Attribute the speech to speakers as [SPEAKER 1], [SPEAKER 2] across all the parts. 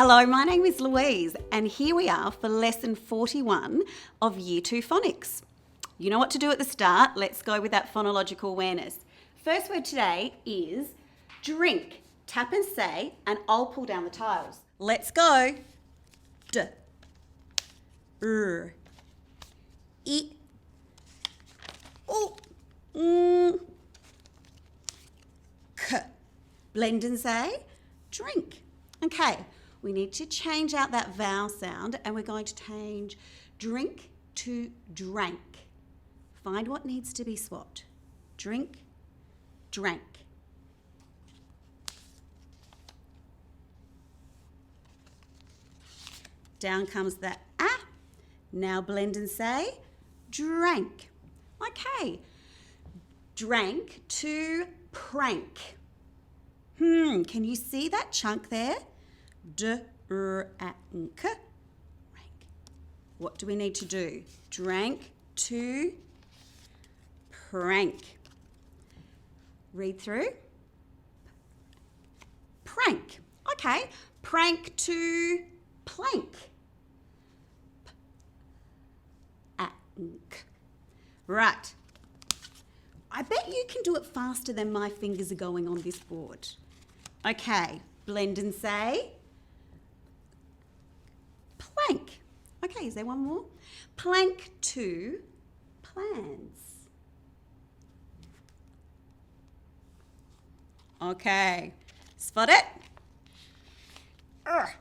[SPEAKER 1] Hello, my name is Louise, and here we are for lesson 41 of Year 2 Phonics. You know what to do at the start. Let's go with that phonological awareness. First word today is drink. Tap and say, and I'll pull down the tiles. Let's go. D, r, I, o, k. Blend and say, drink. Okay, we need to change out that vowel sound, and we're going to change drink to drank. Find what needs to be swapped. Drink, drank. Down comes the ah. Now blend and say drank. Okay. Drank to prank. Can you see that chunk there? D-r-a-n-k. Rank. What do we need to do? Drank to prank. Read through. Prank. Okay. Prank to plank. P-a-n-k. Right. I bet you can do it faster than my fingers are going on this board. Okay. Blend and say plank. Okay, is there one more? Plank to plans. Okay, spot it? That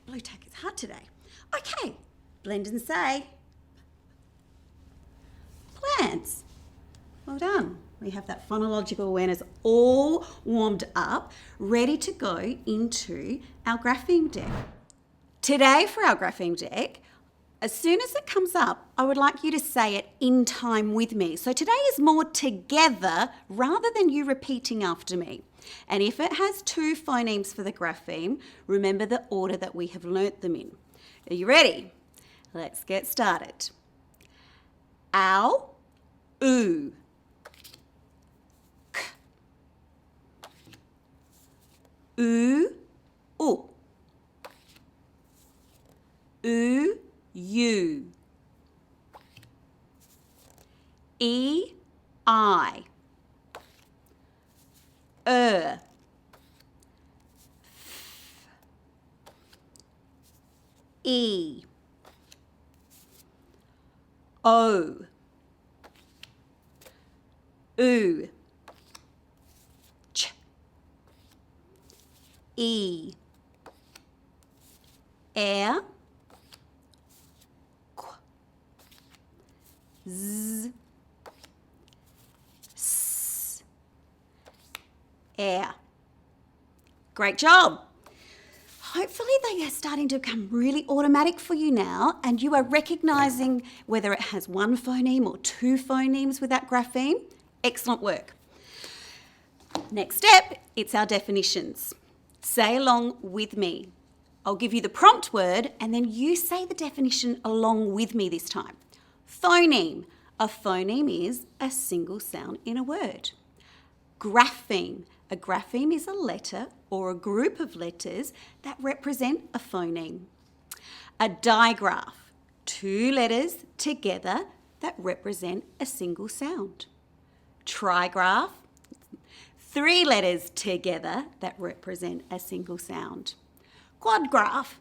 [SPEAKER 1] blue tack is hard today. Okay, blend and say plans. Well done. We have that phonological awareness all warmed up, ready to go into our grapheme deck. Today for our grapheme deck, as soon as it comes up, I would like you to say it in time with me. So today is more together rather than you repeating after me. And if it has two phonemes for the grapheme, remember the order that we have learnt them in. Are you ready? Let's get started. Ow, oo. Oo, oo. Oo, you. E, I. F, E. O. Oo. Ch. E. Air. Qu. Z. S. Air. Great job. Hopefully they are starting to become really automatic for you now, and you are recognising whether it has one phoneme or two phonemes with that grapheme. Excellent work. Next step, it's our definitions. Say along with me. I'll give you the prompt word and then you say the definition along with me this time. Phoneme. A phoneme is a single sound in a word. Grapheme. A grapheme is a letter or a group of letters that represent a phoneme. A digraph. Two letters together that represent a single sound. Trigraph. Three letters together that represent a single sound. Quadgraph.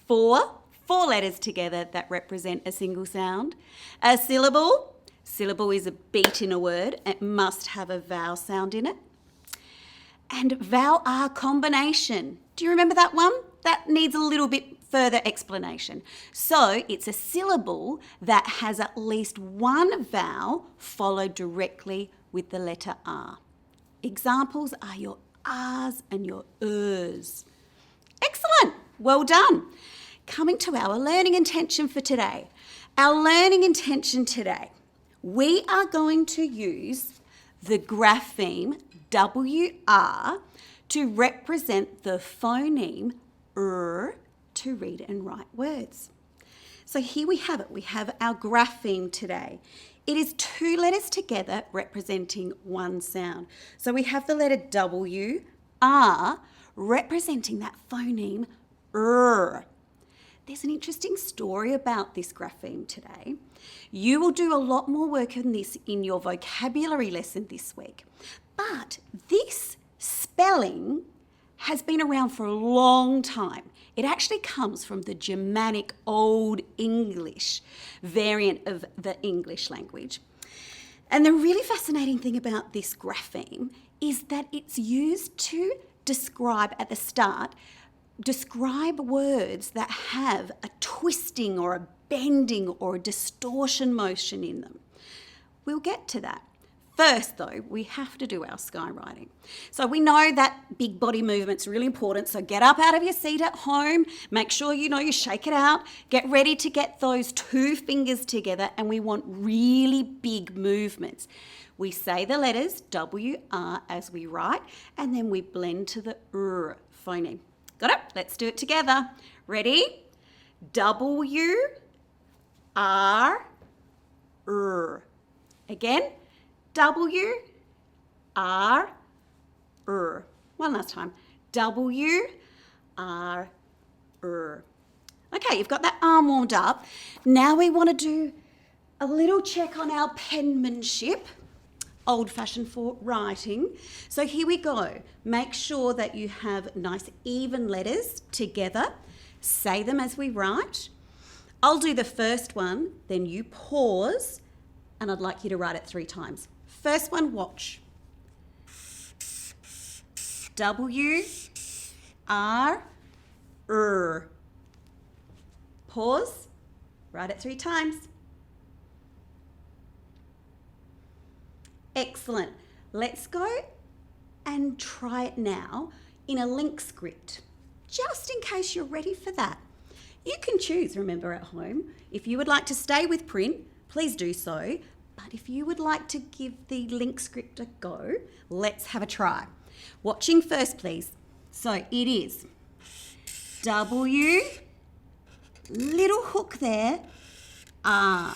[SPEAKER 1] Four letters together that represent a single sound. A syllable. Syllable is a beat in a word. It must have a vowel sound in it. And vowel R combination. Do you remember that one? That needs a little bit further explanation. So it's a syllable that has at least one vowel followed directly with the letter R. Examples are your R's and your Ers. Excellent, well done. Coming to our learning intention for today. Our learning intention today, we are going to use the grapheme WR to represent the phoneme to read and write words. So here we have it. We have our grapheme today. It is two letters together representing one sound. So we have the letter W, R, representing that phoneme R. There's an interesting story about this grapheme today. You will do a lot more work on this in your vocabulary lesson this week. But this spelling has been around for a long time. It actually comes from the Germanic Old English variant of the English language. And the really fascinating thing about this grapheme is that it's used to describe at the start, describe words that have a twisting or a bending or a distortion motion in them. We'll get to that. First, though, we have to do our skywriting. So we know that big body movement's really important. So get up out of your seat at home. Make sure you shake it out. Get ready to get those two fingers together, and we want really big movements. We say the letters W-R as we write, and then we blend to the R phoneme. Got it? Let's do it together. Ready? W-R-R. Again. W-R-R. One last time. W-R-R. Okay, you've got that arm warmed up. Now we want to do a little check on our penmanship, old-fashioned for writing. So here we go. Make sure that you have nice even letters together. Say them as we write. I'll do the first one, then you pause, and I'd like you to write it 3 times. First one, watch. W-R-R. Pause. Write it 3 times. Excellent. Let's go and try it now in a link script, just in case you're ready for that. You can choose, remember, at home. If you would like to stay with print, please do so. But if you would like to give the link script a go, let's have a try. Watching first, please. So it is W, little hook there, R.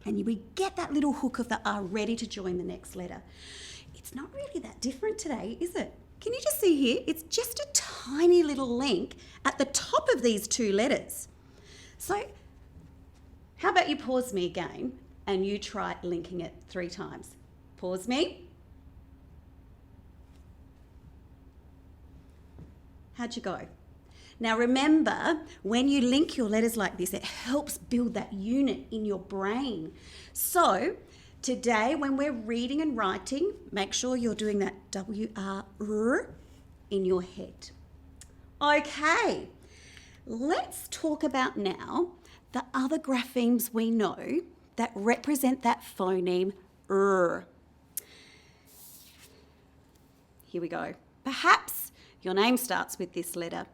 [SPEAKER 1] And we get that little hook of the R ready to join the next letter. It's not really that different today, is it? Can you just see here? It's just a tiny little link at the top of these 2 letters. So how about you pause me again and you try linking it 3 times. Pause me. How'd you go? Now remember, when you link your letters like this, it helps build that unit in your brain. So today, when we're reading and writing, make sure you're doing that W-R-R in your head. Okay, let's talk about now the other graphemes we know that represent that phoneme R. Here we go. Perhaps your name starts with this letter.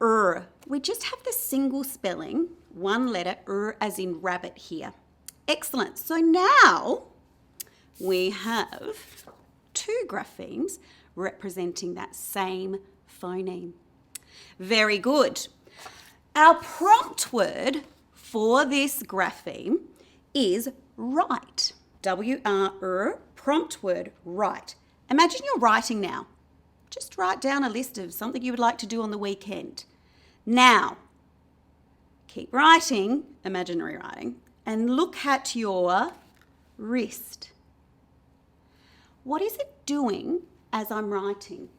[SPEAKER 1] R. We just have the single spelling, one letter, R as in rabbit here. Excellent. So now we have 2 graphemes representing that same phoneme. Very good. Our prompt word for this grapheme is write. W-R-R, prompt word, write. Imagine you're writing now. Just write down a list of something you would like to do on the weekend. Now, keep writing, imaginary writing, and look at your wrist. What is it doing as I'm writing?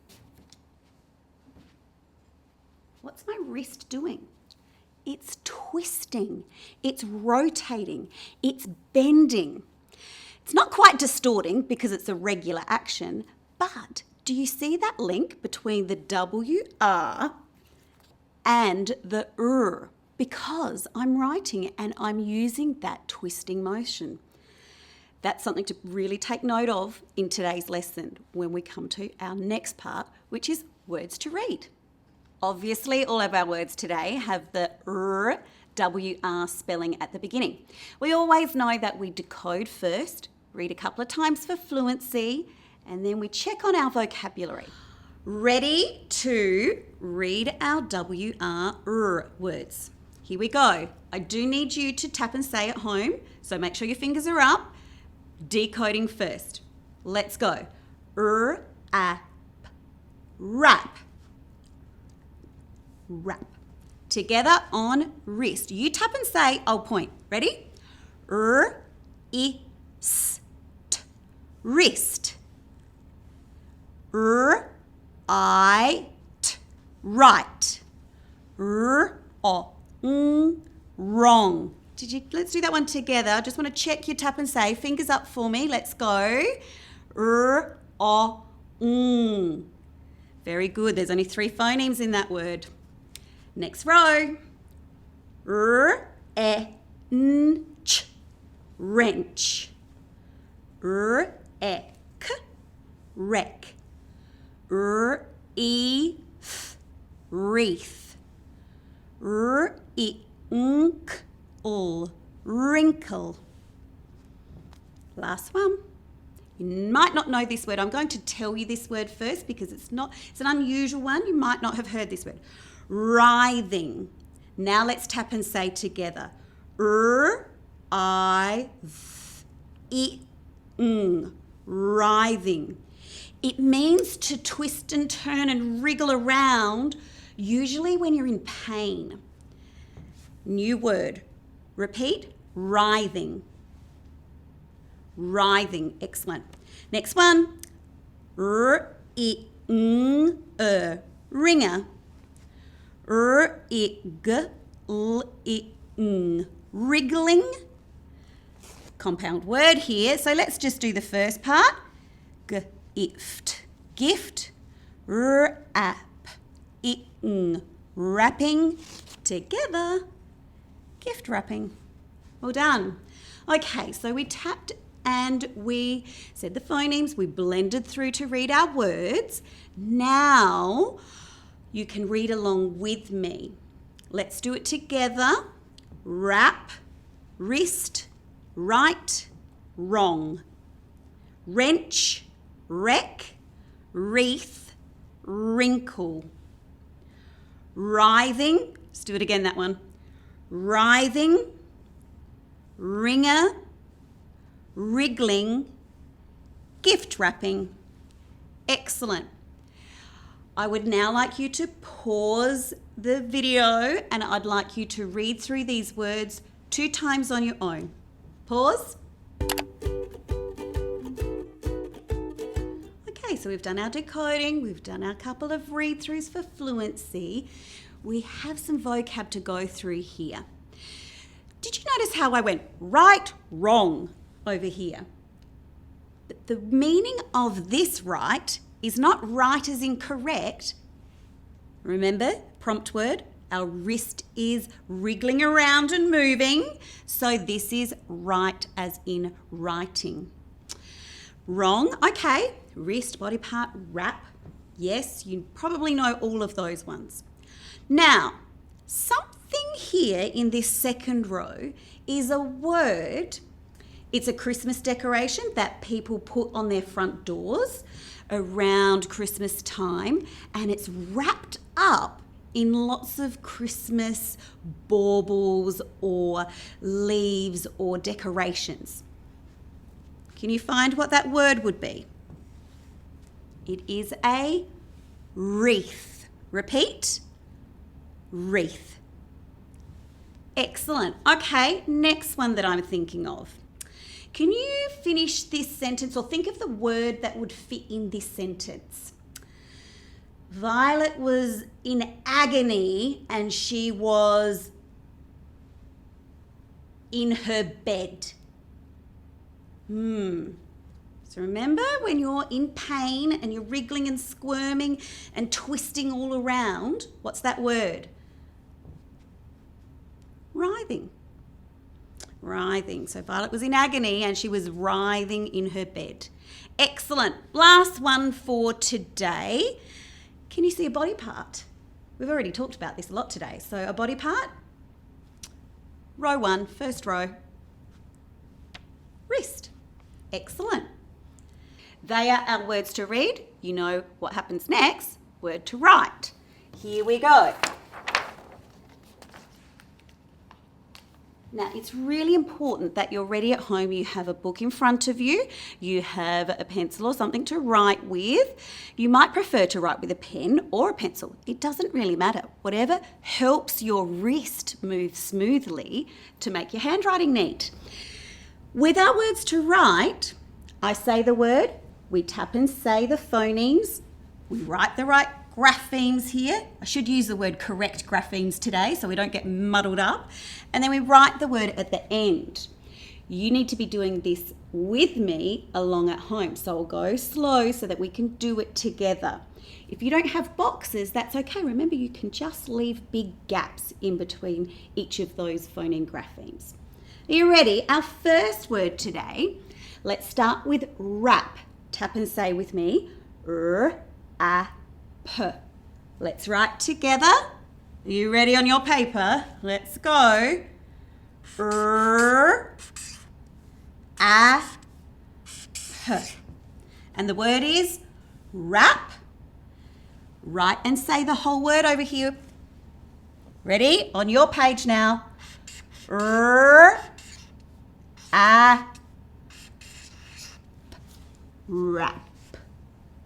[SPEAKER 1] What's my wrist doing? It's twisting, it's rotating, it's bending. It's not quite distorting because it's a regular action, but do you see that link between the W-R and the R? Because I'm writing and I'm using that twisting motion. That's something to really take note of in today's lesson when we come to our next part, which is words to read. Obviously, all of our words today have the R, W-R spelling at the beginning. We always know that we decode first, read a couple of times for fluency, and then we check on our vocabulary. Ready to read our W-R words. Here we go. I do need you to tap and say at home, so make sure your fingers are up. Decoding first. Let's go. R-A-P. wrap. Wrap. Together on wrist. You tap and say, I'll point. Ready? R-I-S-T. Wrist. R-I-T. Right. R-O-N. Wrong. Let's do that one together. I just want to check your tap and say. Fingers up for me. Let's go. R-O-N. Very good. There's only 3 phonemes in that word. Next row. R-E-N-Ch. Wrench. R-E-K. Wreck. R-E-Th. Wreath. R-I-N-K. Wrinkle. Last one. You might not know this word. I'm going to tell you this word first because it's an unusual one. You might not have heard this word. Writhing. Now let's tap and say together. R-I-Th-I-N. Writhing. It means to twist and turn and wriggle around, usually when you're in pain. New word. Repeat. Writhing. Writhing. Excellent. Next one. R-I-N-E. Ringer. R-I-G-L-I-N. Wriggling. Compound word here. So let's just do the first part. Gift. Gift. R-A-P-I-N. Wrapping. Together. Gift wrapping. Well done. Okay, so we tapped and we said the phonemes. We blended through to read our words. Now you can read along with me. Let's do it together. Wrap, wrist, right, wrong. Wrench, wreck, wreath, wrinkle. Writhing, let's do it again, that one. Writhing, ringer, wriggling, gift wrapping. Excellent. I would now like you to pause the video and I'd like you to read through these words 2 times on your own. Pause. Okay, so we've done our decoding, we've done our couple of read-throughs for fluency. We have some vocab to go through here. Did you notice how I went right, wrong over here? But the meaning of this right is not right as in correct. Remember, prompt word, our wrist is wriggling around and moving. So this is right as in writing. Wrong, okay, wrist, body part, wrap. Yes, you probably know all of those ones. Now, something here in this second row is a word. It's a Christmas decoration that people put on their front doors around Christmas time, and it's wrapped up in lots of Christmas baubles or leaves or decorations. Can you find what that word would be? It is a wreath. Repeat. Wreath. Excellent. Okay, next one that I'm thinking of. Can you finish this sentence or think of the word that would fit in this sentence? Violet was in agony and she was in her bed. So remember when you're in pain and you're wriggling and squirming and twisting all around, what's that word? Writhing. Writhing. So Violet was in agony and she was writhing in her bed. Excellent. Last one for today. Can you see a body part? We've already talked about this a lot today. So a body part. Row 1, first row. Wrist. Excellent. They are our words to read. You know what happens next. Word to write. Here we go. Now, it's really important that you're ready at home. You have a book in front of you. You have a pencil or something to write with. You might prefer to write with a pen or a pencil. It doesn't really matter. Whatever helps your wrist move smoothly to make your handwriting neat. With our words to write, I say the word, we tap and say the phonemes, we write the right graphemes here. I should use the word correct graphemes today so we don't get muddled up. And then we write the word at the end. You need to be doing this with me along at home. So I'll go slow so that we can do it together. If you don't have boxes, that's okay. Remember, you can just leave big gaps in between each of those phoneme graphemes. Are you ready? Our first word today, let's start with wrap. Tap and say with me, P. Let's write together. Are you ready on your paper? Let's go. P. And the word is wrap. Write and say the whole word over here. Ready? On your page now. Wrap.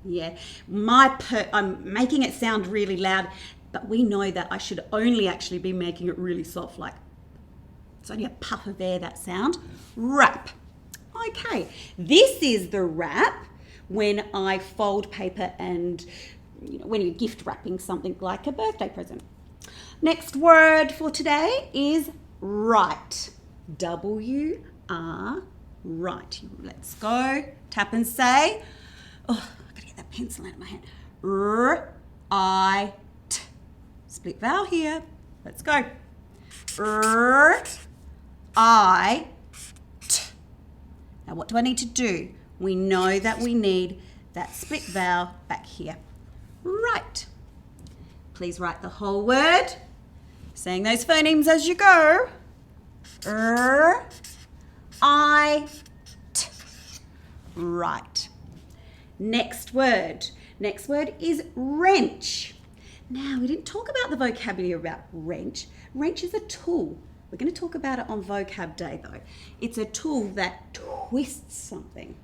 [SPEAKER 1] Yeah, I'm making it sound really loud, but we know that I should only actually be making it really soft, like it's only a puff of air, that sound. Wrap. Okay, this is the wrap when I fold paper and when you're gift wrapping something like a birthday present. Next word for today is write. W-R, write. Let's go. Tap and say. Oh, that pencil out of my hand. R-I-T. Split vowel here. Let's go. R-I-T. Now what do I need to do? We know that we need that split vowel back here. Right. Please write the whole word. Saying those phonemes as you go. R-I-T. Right. Next word. Next word is wrench. Now, we didn't talk about the vocabulary about wrench. Wrench is a tool. We're going to talk about it on vocab day though. It's a tool that twists something.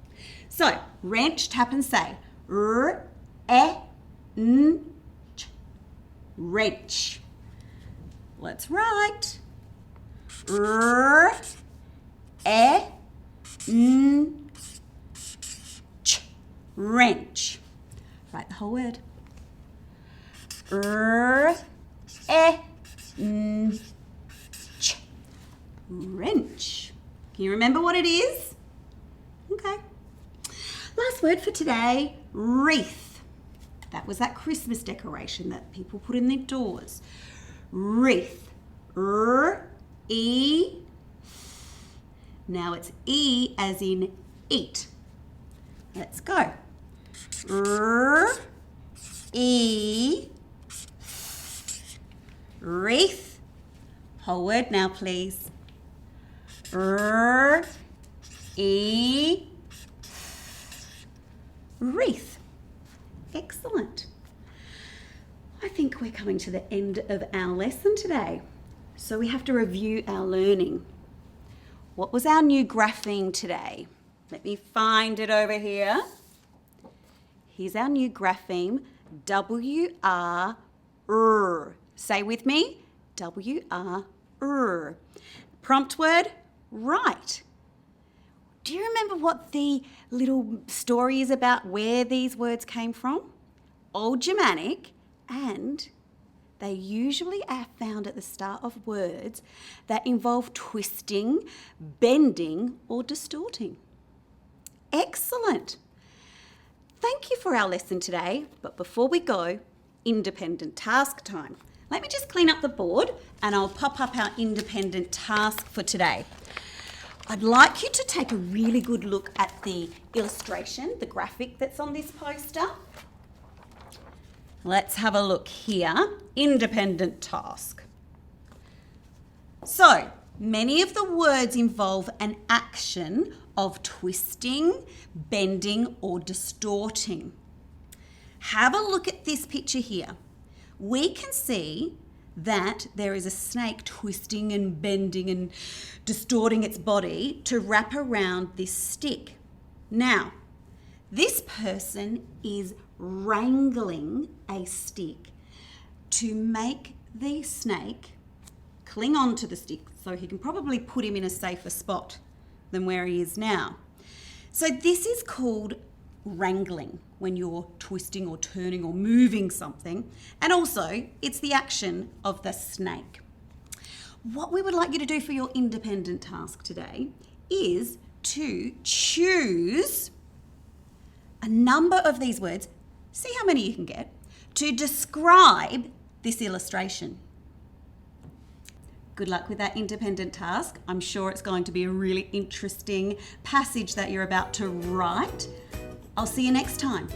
[SPEAKER 1] So, wrench, tap and say. R-E-N-C-H. Wrench. Let's write. R-E-N-C-H. Wrench. Write the whole word. R-E-N-C-H. Wrench. Can you remember what it is? Okay. Last word for today, wreath. That was that Christmas decoration that people put in their doors. Wreath. R-E. Now it's E as in eat. Let's go. R-E. Wreath. Whole word now, please. R-E. Wreath. Excellent. I think we're coming to the end of our lesson today. So we have to review our learning. What was our new grapheme today? Let me find it over here. Here's our new grapheme, W-R-R. Say with me, W-R-R. Prompt word, write. Do you remember what the little story is about where these words came from? Old Germanic, and they usually are found at the start of words that involve twisting, bending, or distorting. Excellent. Thank you for our lesson today, but before we go, independent task time. Let me just clean up the board and I'll pop up our independent task for today. I'd like you to take a really good look at the illustration, the graphic that's on this poster. Let's have a look here. Independent task. So, many of the words involve an action of twisting, bending, or distorting. Have a look at this picture here. We can see that there is a snake twisting and bending and distorting its body to wrap around this stick. Now, this person is wrangling a stick to make the snake cling on to the stick so he can probably put him in a safer spot than where he is now. So this is called wrangling, when you're twisting or turning or moving something. And also, it's the action of the snake. What we would like you to do for your independent task today is to choose a number of these words, see how many you can get, to describe this illustration. Good luck with that independent task. I'm sure it's going to be a really interesting passage that you're about to write. I'll see you next time.